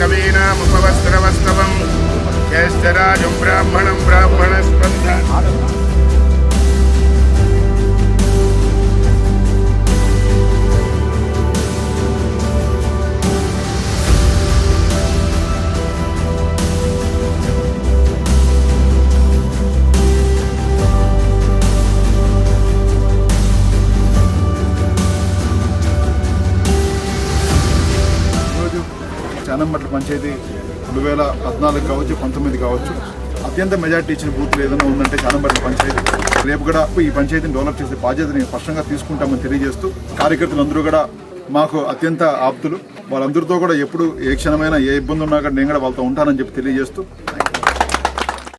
कवीनामुपवस्त्रवस्तवं ज्येष्ठराजं ब्राह्मणं ब्राह्मणस्पन्द చానంబట్ల పంచాయతీ 2014 కావచ్చు 19 కావచ్చు అత్యంత మెజార్టీ ఇచ్చిన బూత్లు ఏదైనా ఉందంటే చానంబట్ల పంచాయతీ. రేపు కూడా ఈ పంచాయతీని డెవలప్ చేసే బాధ్యతని స్పష్టంగా తీసుకుంటామని తెలియజేస్తూ కార్యకర్తలందరూ కూడా మాకు అత్యంత ఆప్తులు. వాళ్ళందరితో కూడా ఎప్పుడు ఏ క్షణమైనా ఏ ఇబ్బంది ఉన్నా కూడా నేను కూడా వాళ్ళతో ఉంటానని చెప్పి తెలియజేస్తూ